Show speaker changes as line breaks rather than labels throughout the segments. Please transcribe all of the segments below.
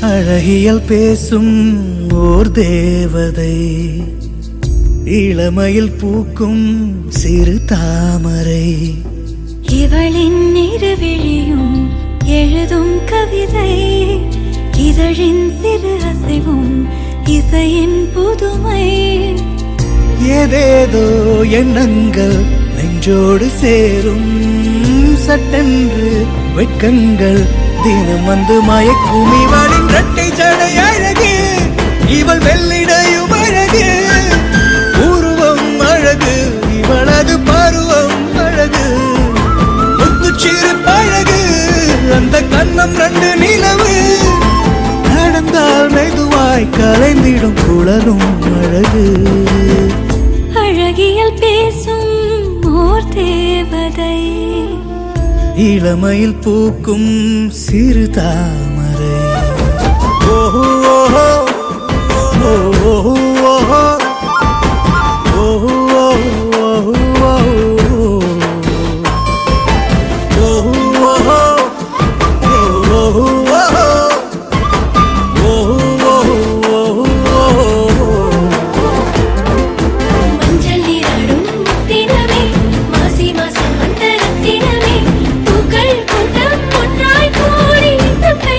அழகியல் பேசும் ஓர் தேவதை, இளமையில் பூக்கும் சிறு தாமரை.
இவளின் இருவிழியும் எழுதும் கவிதை, இதழின் சிறு அசைவும் இசையின் புதுமை.
ஏதேதோ எண்ணங்கள் நெஞ்சோடு சேரும், சட்டென்று வெட்கங்கள் தினம் வந்து மயக்கும். இவளின் இரட்டை ஜடை அழகு, இவள் வெள்ளிடையும் அழகு. உருவம் அழகு, இவளது பருவம் அழகு. முத்துச்சிறு பழகு, அந்த கண்ணம் ரெண்டு நிலவு. நடந்தால் மெதுவாய் கலைந்திடும் குழலும் அழகு.
அழகியல் பேசும் ஓர் தேவதை,
இளமையில் பூக்கும் சிறு தாமரை. ஓஹோ ஓஹோ ஓஹோ ஓஹோ ஓஹோ ஓஹோ
மஞ்சள் நீராடும் முத்தினமே, மாசி மாசம் வந்த ரத்தினமே, பூக்கள் கூட்டம் ஒன்றாய் கூடி தொட்டை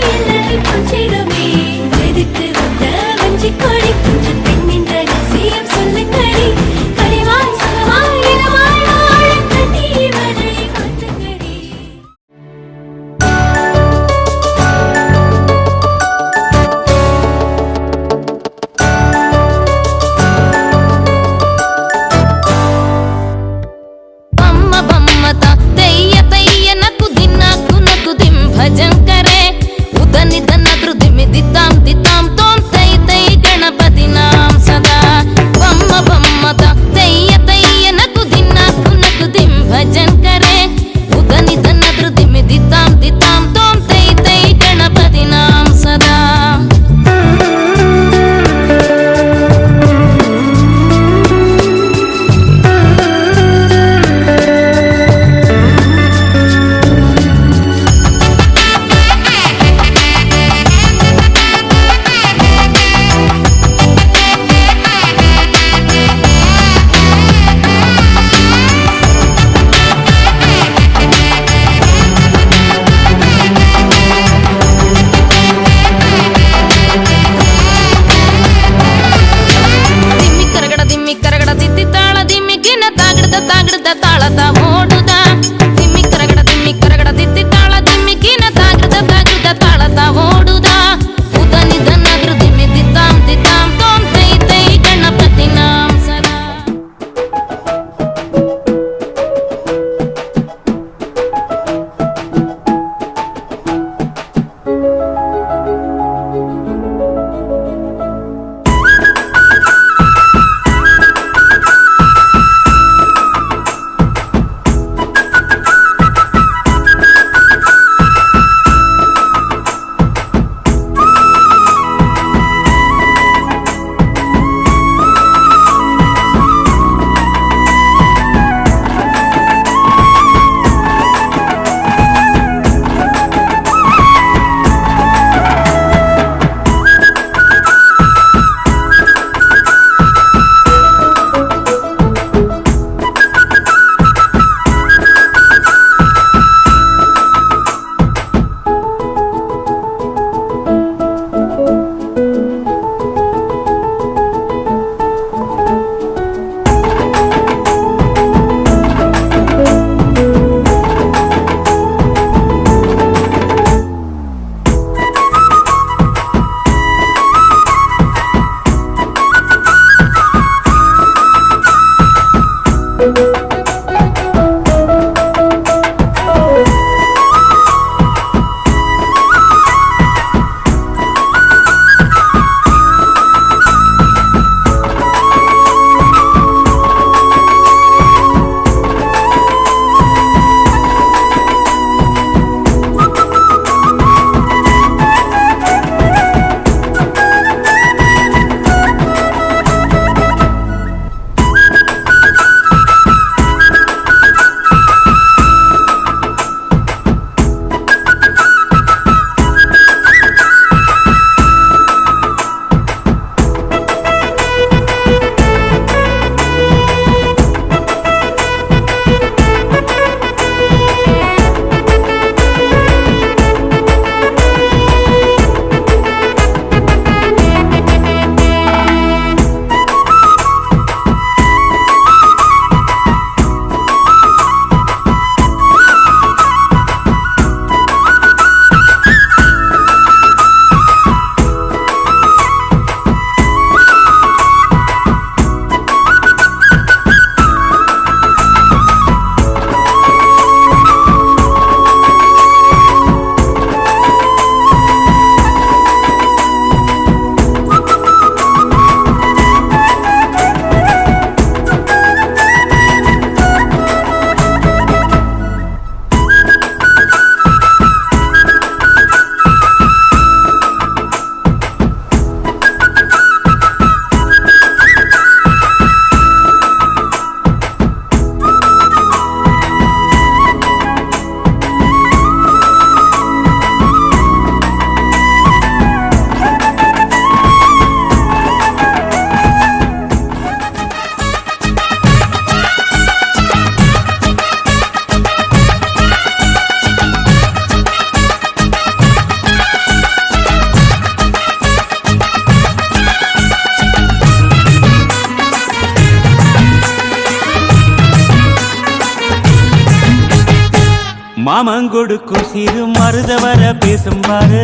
மாமங்கொடுக்கும் சிறு மருதவர பேசும் பாரு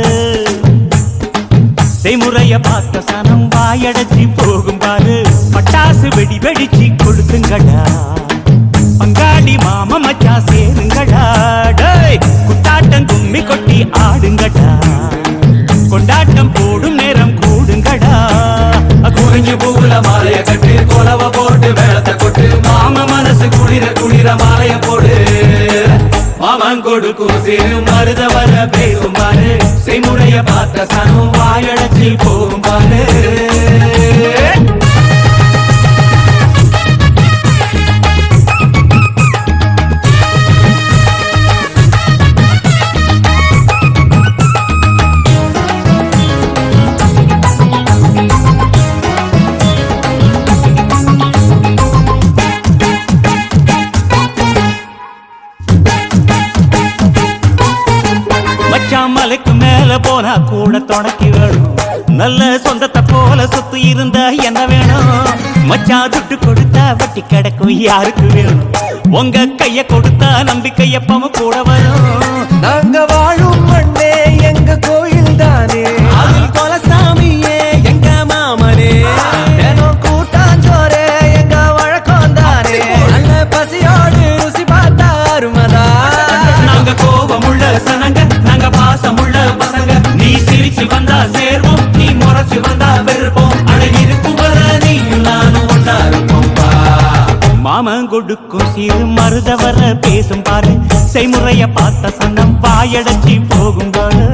செய்முறைய பார்த்த சனம் வாயடைச்சி போகும் பாரு பட்டாசு வெடி வெடிச்சு கொடுத்துங்கடா பங்காளி மாம மச்சா சேருங்கடா குட்டாட்டம் கும்மி கொட்டி ஆடுங்கடா கொண்டாட்டம் போடும் நேரம் கூடுங்கடா
குறிஞ்சி பூவுல மாலைய கட்டு கொலவ போட்டு வேளத்தை கொட்டு மாம மனசு குளிர குளிர மாலைய போடு மாமன் கொடுக்கும் சிறு மருத வர பேசும் பாரு செய்முறைய பார்த்த சனம் வாயடைச்சி போகும் பாரு
மலைக்கு மேல போனா கூட துணைக்கு வேணும் நல்ல சொந்தத்தை போல சொத்து இருந்தா என்ன வேணும் மச்சான் துட்டு கொடுத்தா வட்டி கிடக்கும் யாருக்கு வேணும் உங்க கைய கொடுத்தா நம்பிக்கை எப்பவும் கூட வரும்
நாங்க வாழும் மண்ணே எங்க கோயில் தானே
அதில் கொலசாமியே எங்க மாமனே
கூட்டாஞ்சோரே எங்க வழக்கம் தானே நல்ல பசியோடு ருசி பார்த்தா அருமதா
நாங்க கோபமுள்ள சனங்க நாங்க பாசமுள்ள பசங்க நீ சிரிச்சு வந்தா சேர்வோம் நீ முறைச்சு வந்தா வெறுப்போம் அழகிருக்கும் வர நீயும் நானும் ஒன்னா இருப்போம் மாமன் கொடுக்கும் சிறு மருதவர பேசும் பாரு செய்முறைய பார்த்த சன்னம் வாயடைச்சி போகும் பாரு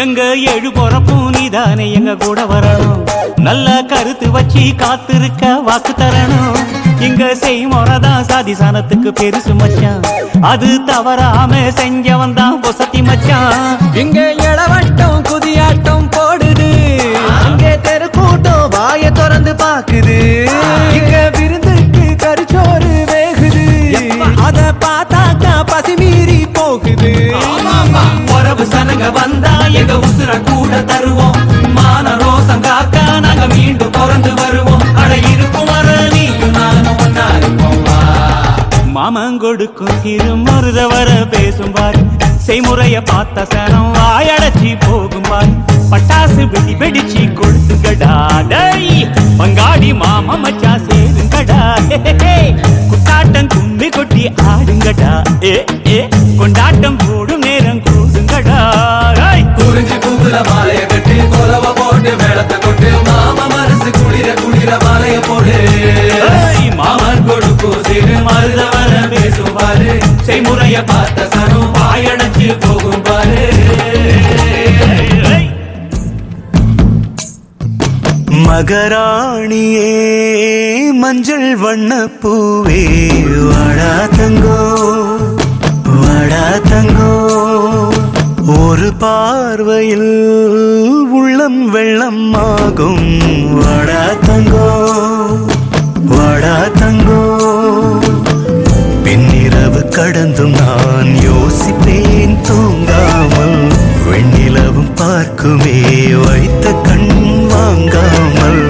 எங்க ஏழு பொறப்பும் நீதானே எங்க கூட வரணும் நல்ல கருத்து வச்சு காத்திருக்க வாக்கு தரணும் இங்க செய்முறைதான் சாதி சாணத்துக்கு பெருசு மச்சான் அது தவறாம செஞ்சவன் தான் பொசத்தி மச்சான்
இங்க இளவட்டம் குதியாட்டம் போடுது அங்கே தெருக்கூட்டம் வாய திறந்து பாக்குது இங்க விருந்துக்கு கரிச்சோறு வேகுது அத பார்த்தாக்கா பசி மீறி போகுது
உறவு சனங்க வந்தா எங்க உசுர கூட தருவோம் மான ரோசம் காக்க நாங்க மீண்டும் பிறந்து வருவோம் அட இருக்கும் வர நீயும் நானும் ஒன்னா இருப்போம்
மாமன் கொடுக்கும் சிறு மருதவர பேசும் பாரு செய்முறைய பார்த்த சனம் வாயடைச்சி போகும் பாரு பட்டாசு வெடி வெடிச்சு கொடுத்துங்கடா பங்காளி மாம மச்சா சேருங்கடா குட்டாட்டம் கும்மி கொட்டி ஆடுங்கடா கொண்டாட்டம் போடும் நேரம் கூடுங்கடா
குறிஞ்சி பூவுல மாலைய கட்டி கொலவ போட்டு வேளத்தை கொட்டு மாம மனசு குளிர குளிர மாலைய போடு மாமன் கொடுக்கும் சிறு மருத வர பேசும் பாரு செய்முறைய பார்த்த சனம் வாயடைச்சு போகும் பாரு
மகராணியே மஞ்சள் வண்ண பூவே வாடா தங்கோ வாடா தங்கோ ஒரு பார்வையில் உள்ளம் வெள்ளம் ஆகும் வாடா தங்கோ வாடா தங்கோ பின்னிரவு கடந்தும் நான் யோசிப்பேன் தூங்காமல் வெண்ணிலவும் பார்க்குமே வைத்த கண் வாங்காமல்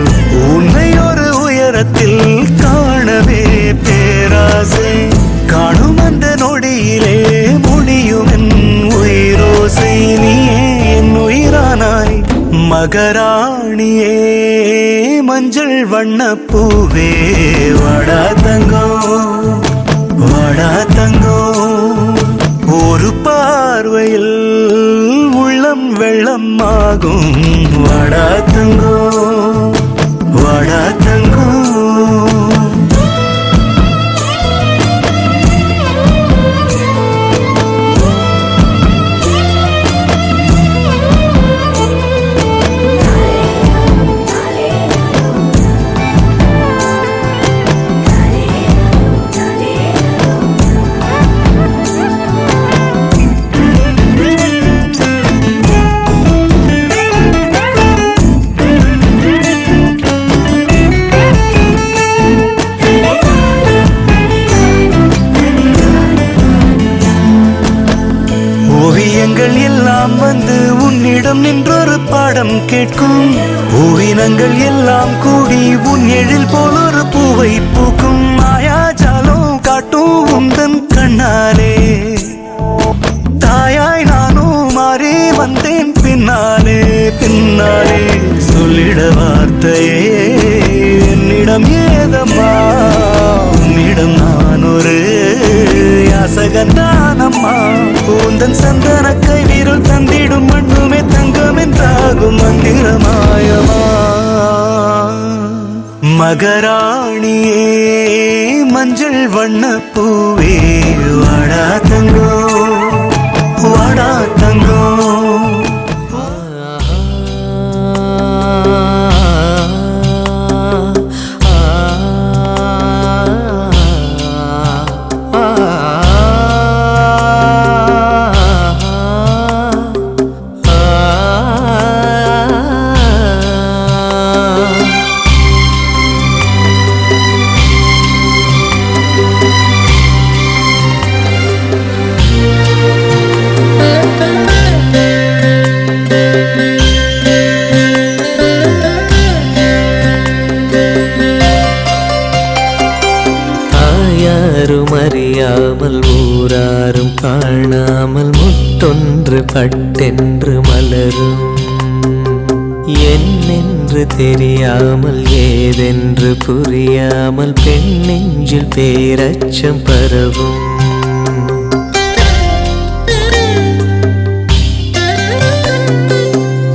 உன்னை ஒரு உயரத்தில் காணவே பேராசை காணும் அந்த நொடியிலே முடியும் என் உயிரோசை நீயே என் உயிரானாய் மகராணியே மஞ்சள் வண்ண பூவே வாடா தங்கோ வாடா தங்கோ ஒரு பார்வையில் உள்ளம் வெள்ளம் ஆகும் வாடா தங்கோ வாடா தங்கோ
உன்னிடம் நின்றொரு பாடம் கேட்கும் பூவினங்கள் எல்லாம் கூடி உன் எழில் போல் ஒரு பூவை பூக்கும் மாயாஜாலம் காட்டும் உந்தன் கண்ணாலே தாயாய் நானும் மாறி வந்தேன் பின்னாலே பின்னாலே சொல்லிட வார்த்தையே என்னிடம் ஏதம்மா உன்னிடம் நான் ஒரு யாசகந்தானம்மா உந்தன் சந்தன கை வீரல் தந்திடும் மண்ணுமே தங்கம் என்றாகும் மந்திரமாயமா மகராணியே மஞ்சள் வண்ண பூவே வாடா தங்கோ வாடா தங்கோ
அறியாமல் ஊராரும் காணாமல் முட்டொன்று பட்டென்று மலரும் என்னென்று தெரியாமல் ஏதென்று புரியாமல் பெண் நெஞ்சில் பேரச்சம் பரவும்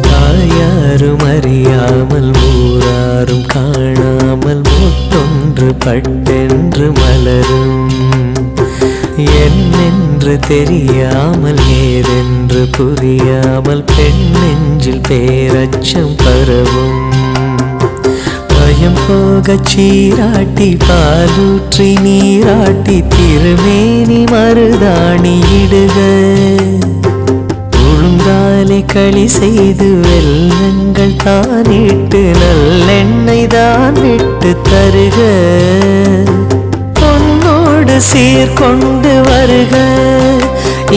தாயாரும் அறியாமல் ஊராரும் காணாமல் முட்டொன்று பட்டென்று மலரும் என்னென்று தெரியாமல் ஏதென்று புரியாமல் பெண் நெஞ்சில் பேரச்சம் பரவும் பயம் போகச் சீராட்டி பாலூற்றி நீராட்டி திருமேனி மருதாணி இடுக ஒழுங்காலே களி செய்து வெள்ளங்கள் தானிட்டு நல்லெண்ணெய் தான் விட்டு தருக பொன்னோடு சீர்கொண்டு வருக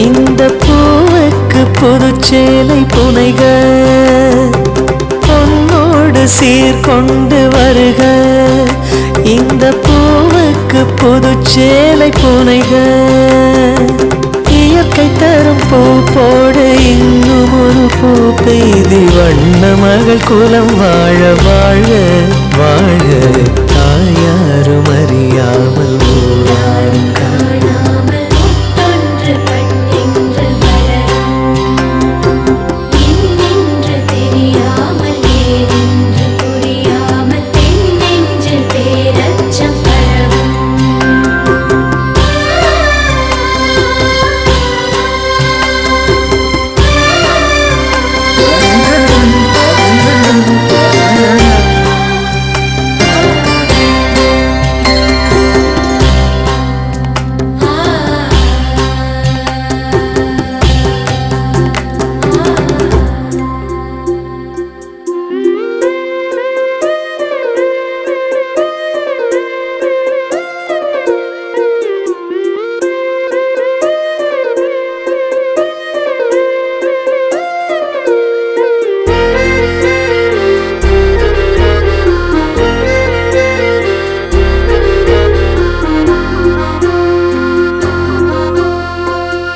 இந்த பூவுக்கு புதுச்சேலை புனைக பொன்னோடு சீர்கொண்டு வருக இந்த பூவுக்கு புதுச்சேலை புனைக இயற்கை தரும் பூ போடு இன்னும் ஒரு பூ பெய்து வண்ண மகள் குலம் வாழ வாழ வாழ தாயாரும் அறியாமல் ஊராரும்
காணாமல் முட்டொன்று பட்டென்று மலரும் இன்னென்று தெரியாமல் ஏதென்று புரியாமல் பெண் நெஞ்சில் பேரச்சம் பரவும்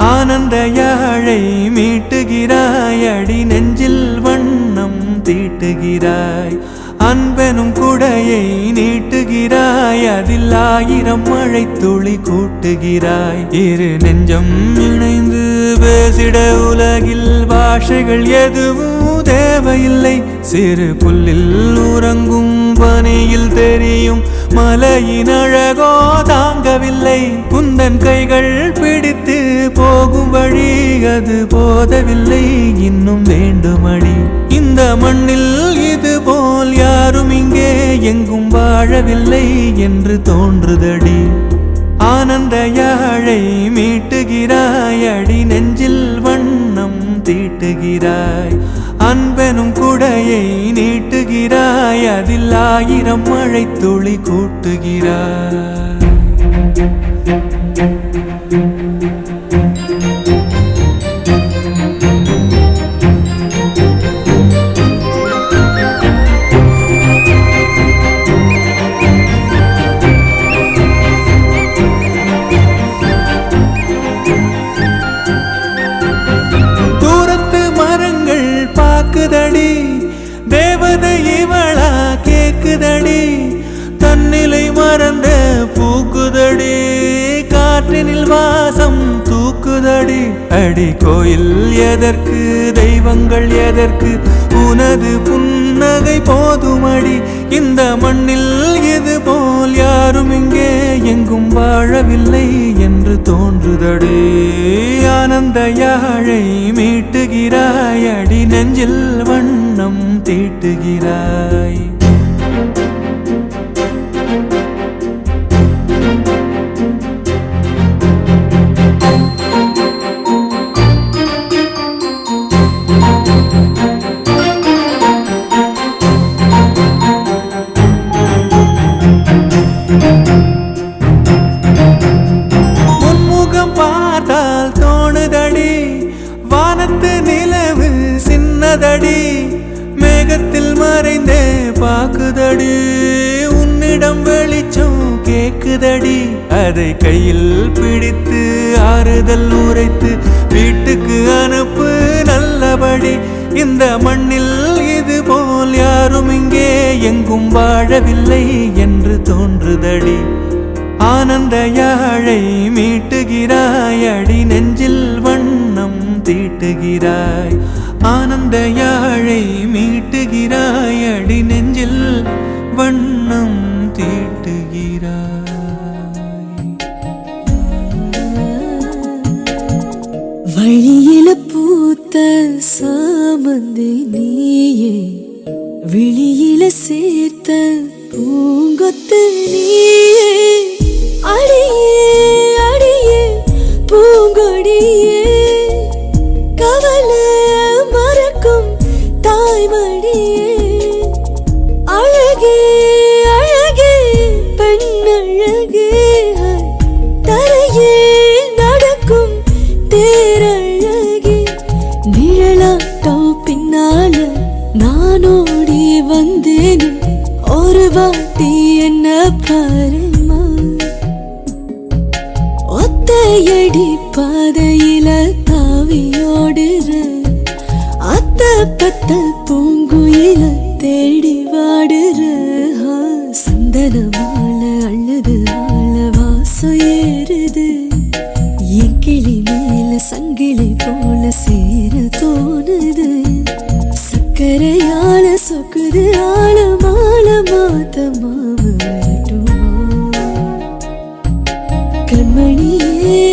ஆனந்த யாழை மீட்டுகிறாய் அடி நெஞ்சில் வண்ணம் தீட்டுகிறாய் அன்பெனும் குடையை நீட்டுகிறாய் அதில் 1000 மழை துளி கூட்டுகிறாய் இரு நெஞ்சம் இணைந்து பேசிட உலகில் பாஷைகள் எதுவும் தேவையில்லை சிறு புல்லில் உறங்கும் பனியில் தெரியும் மலையின் அழகோ தாங்கவில்லை குந்தன் கைகள் பிடித்து போகும் வழி அது போதவில்லை இன்னும் வேண்டுமடி இந்த மண்ணில் இது போல் யாரும் இங்கே எங்கும் வாழவில்லை என்று தோன்றுதடி ஆனந்த யாழை மீட்டுகிறாய் அடி நெஞ்சில் வண்ணம் தீட்டுகிறாய் அன்பெனும் குடையை நீட்டுகிறாய் அதில் 1000 மழை துளி கூட்டுகிறாய் காற்றினில் வாசம் தூக்குதடி அடி கோயில் எதற்கு தெய்வங்கள் எதற்கு உனது புன்னகை போதுமடி இந்த மண்ணில் இது போல் யாரும் இங்கே எங்கும் வாழவில்லை என்று தோன்றுதடி ஆனந்த யாழை மீட்டுகிறாய் அடி நெஞ்சில் வண்ணம் தீட்டுகிறாய் சின்னதடி மேகத்தில் மறைந்தே பாக்குதடி உன்னிடம் வெளிச்சம் கேக்குதடி அதை கையில் பிடித்து ஆறுதல் உரைத்து வீட்டுக்கு அனுப்பு நல்லபடி இந்த மண்ணில் இது போல் யாரும் இங்கே எங்கும் வாழவில்லை என்று தோன்றுதடி ஆனந்த யாழை மீட்டுகிறாய் அடி நெஞ்சில் வண்ணம் தீட்டுகிறாய் ஆனந்த யாழை மீட்டுகிறாய் அடி நெஞ்சில் வண்ணம் தீட்டுகிறாய்
வழியில பூத்த சாமந்தி நீயே விழியில சேர்த்த பூங்கொத்து நீயே அடியே அடியே பூங்கொடியே கவலை மறக்கும் தாய்மடியே அழகே அழகே பெண்ணழகே தரையில் நடக்கும் தேரழகே நிழலாட்டம் பின்னால நானோடி வந்தேன் ஒரு வாட்டி என்ன பாருமா ஒத்தையடி பாதையில தாவியோடுற அத்த பத்த பூங்குயில தேடி வாடுற சந்தன மாலை அழுது ஆள வாசம் ஏறுது என் கிளி மேல சங்கிலி போல சேர தோணுது சக்கரையால சொக்குது ஆள மால மாத்த மாம வரட்டுமா கண்மணியே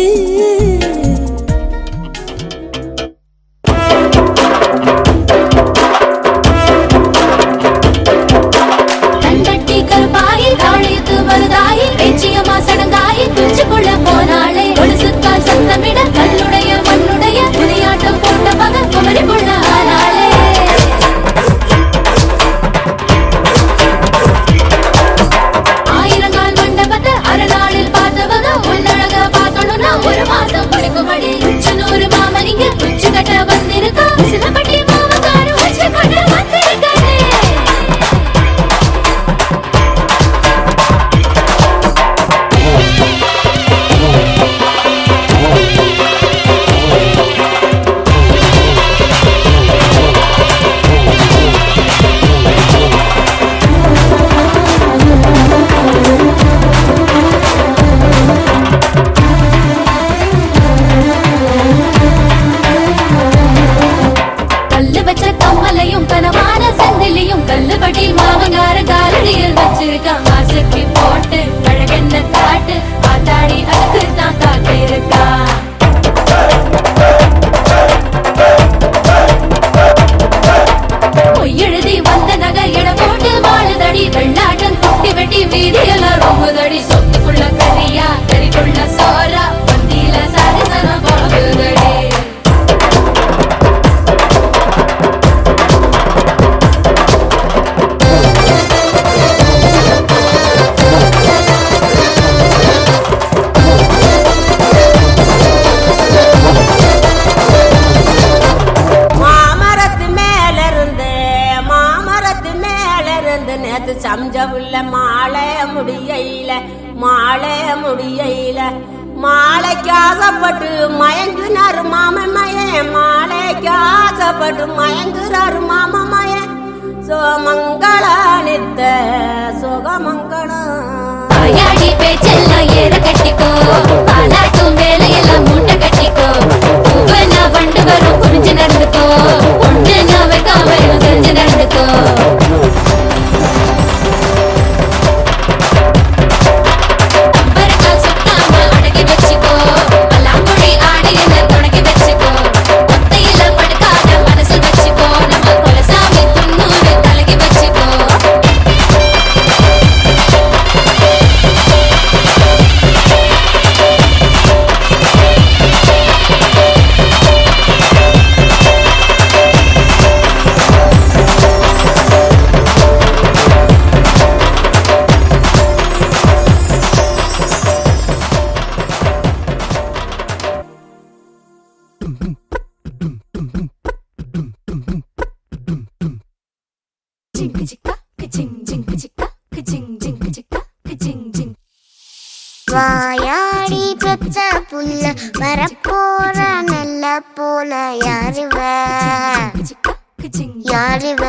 மாலைக்கு ஆசைப்பட்டு மயங்குனாரு மாமன் மயன் மாலைக்கு ஆசைப்பட்டு மயங்குறாரு மாமன் மயன் சோமங்கள நித்த சுகமங்களம்
பேச்செல்லாம் ஏற கட்டிக்கோ
வாயாடி பெற்ற புள்ள வரப்போற நல்ல போல யாருவ யாருவ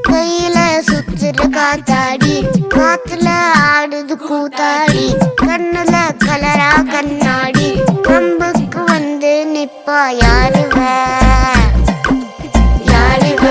கையில சுத்துற காத்தாடி காத்துல ஆடுது கூத்தாடி கண்ணுல கலரா கண்ணாடி கம்புக்கு வந்து நிப்பா யாருவ யாருவ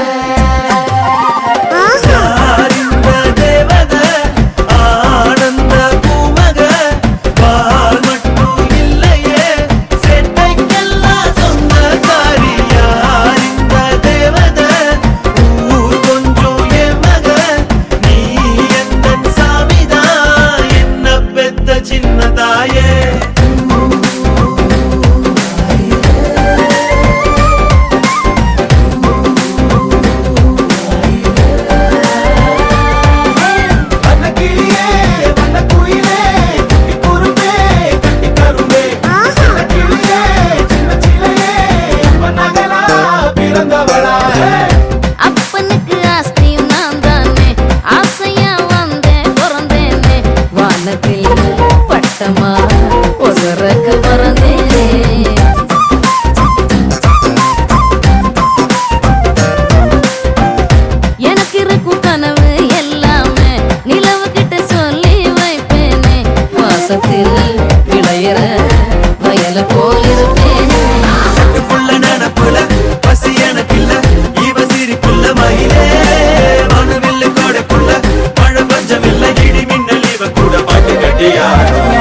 அப்பனுக்கு ஆஸ்தியும் நான் தானே ஆசையா வந்தேன் பிறந்தேனே வானத்தில் பட்டமா ஒசரக்கு பிறந்தேனே எனக்கு இருக்கும் கனவு எல்லாமே நிலவு கிட்ட சொல்லி வைப்பேனே வாசத்தில் விளையிற வயல போல் இருப்பேனே
நினப்புல பசி எனக்கில்ல இவ சிரிப்புள்ள மயிலே மனவில்லை கோடைக்குள்ள மழை பஞ்சம் இல்ல இடி மின்னல் இவ கூட பாட்டு கட்டியாடும்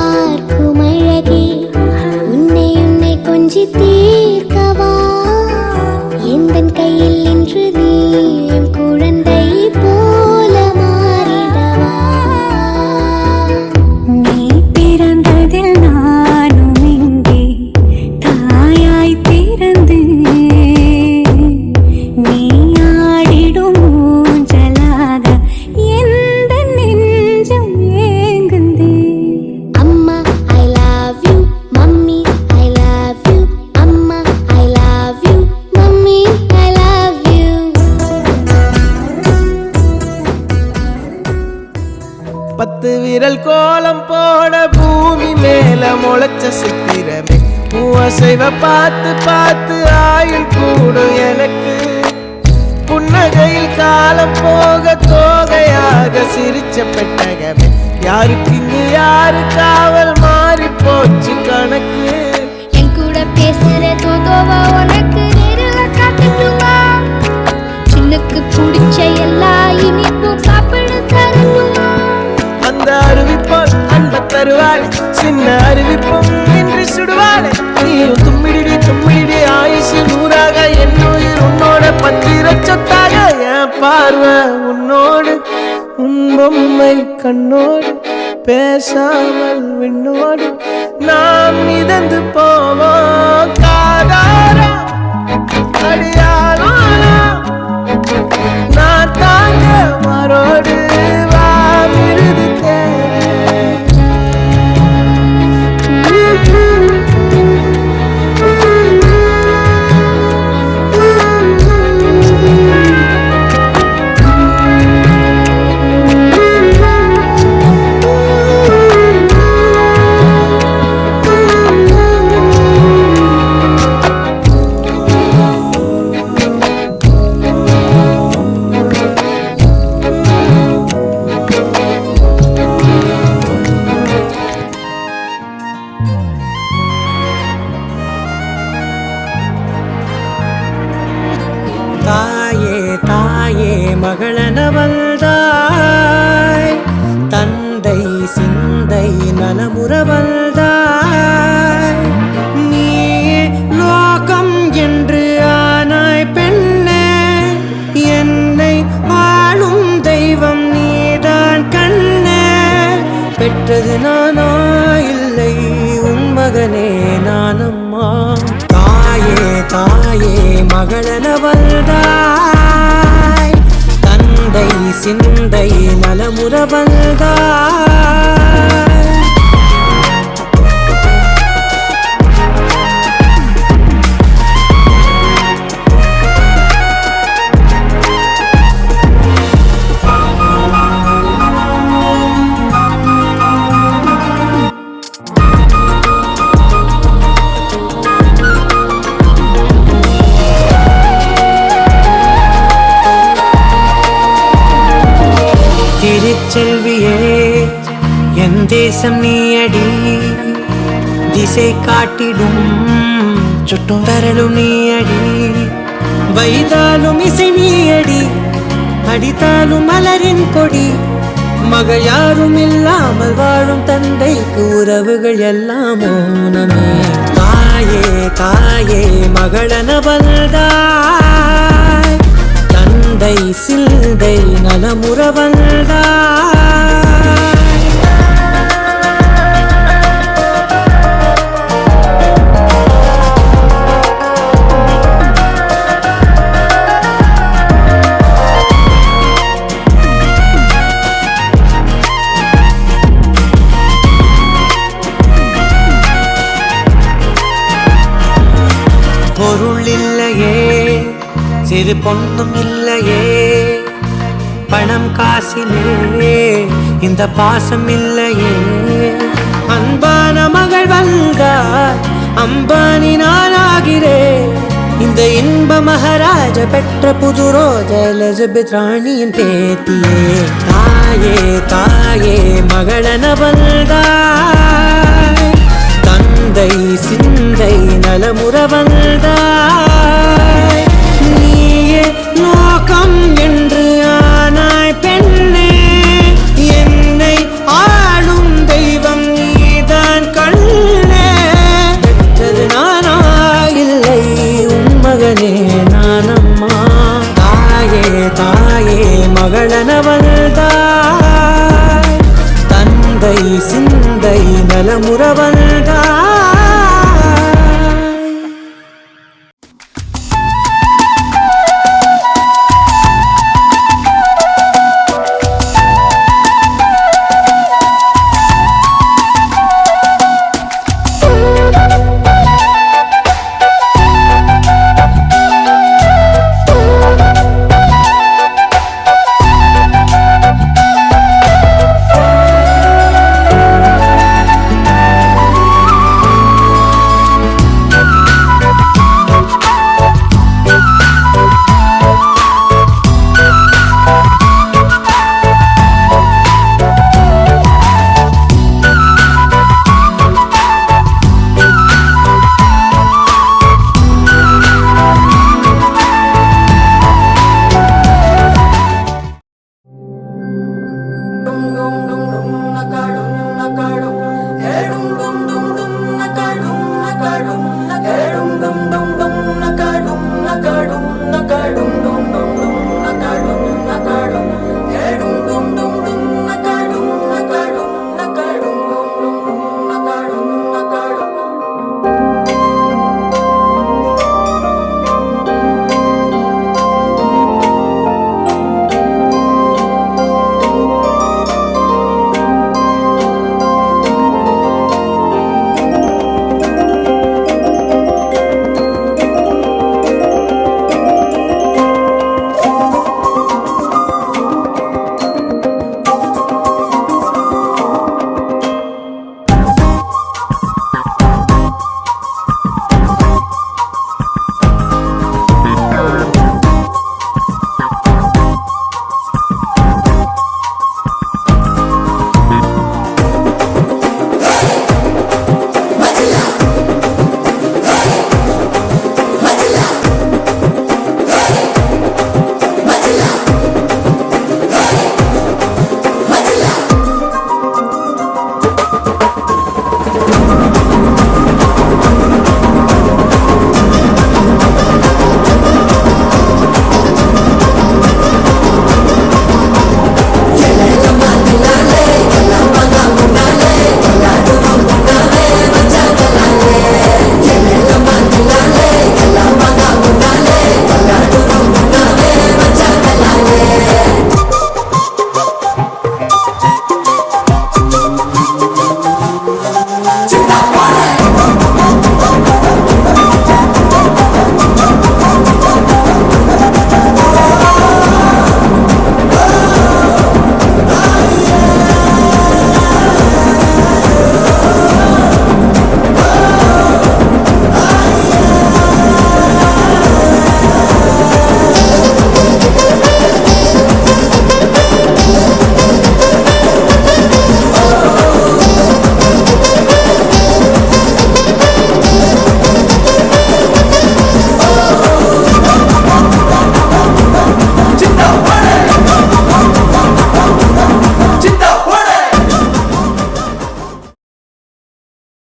பார்க்கும் அழகே உன்னை உன்னை கொஞ்சி தீர்க்கவா எந்தன் கையில் இன்று நீ என் குழந்தை போல மாறிடவா நீ பிறந்ததில் நானும் இங்கே தாயாய் பிறந்து நீ ஆடிடும் ஊஞ்சலாக எந்த நெஞ்சம் ஏங்குது அம்மா I love you mummy I love you அம்மா I love you mummy I love you
பத்து விரல் கோலம் போட பூமி மேல முளைச்ச சித்திரமே பூசைவ பார்த்து பார்த்து ஆயுள் கூடும் எனக்கு புன்னகையில் காலம் போக தோகையாக சிரிச்ச பெட்டகமே யாருக்கு இங்கு யாரு காவல் மாறி போச்சு கணக்கு
என் கூட பேசுற தோதோவா உனக்கு நேரில் காட்டட்டுமா சின்னுக்கு பிடிச்ச எல்லா இனிப்பும் சாப்பிட தரணுமா
அந்த அறிவிப்பால் அன்ப தருவாள் சின்ன அறிவிப்பும் இன்று சுடுவாள் நீயும் தும்மிடி தும்மிடி ஆயுசு நூறாக என் உயிர் உன்னோட பத்திர சொத்தாக என் பார்வை உன்னோடு உன் பொம்மை கண்ணோடு பேசாமல் விண்ணோடு நாம் மிதந்து போவோம் காதாரா அடியாரோ நான் தாங்க மரோடு வா விருது
தாயே தாயே மகளனவள்தாய் தந்தை சிந்தை நலமுறவள்தாய் நீயே லோகம் என்று ஆனாய் பெண்ணே என்னை வாழும் தெய்வம் நீதான் கண்ணே பெற்றது நானா இல்லை உன் மகனே நானம்மா தாயே தாயே மகளனவள்தாய் தந்தை சிந்தை நலமுறவள்தாய் திருச்செல்வியே என் தேசம் நீயடி திசை காட்டிடும் சுட்டும் வரலும் நீயடி வைதாலும் இசை நீயடி அடித்தாலும் மலரின் கொடி மகள் யாரும் இல்லாமல் வாழும் தந்தைக்கு உறவுகள் எல்லாம் மௌனமே தாயே தாயே மகளனவள்தாய் தந்தை சிந்தை நலமுறவள்தாய் பொருள் இல்லையே சிறு பொண்ணும் இல்லையே பணம் காசிலே இந்த பாசம் இல்லையே அன்பான மகள் வந்தார் அம்பானி நானாகிறேன் இந்த இன்ப மகாராஜ பெற்ற புது ரோஜ எலிசபெத் ராணியின் பேத்தியே தாயே தாயே மகளனவள்தாய் தந்தை சிந்தை நலமுறவள்தாய் நீயே லோகம் என்று ஆனாய் பெண்ணே என்னை ஆளும் தெய்வம் நீதான் தந்தை நலமுற வந்தார்.
சித்தா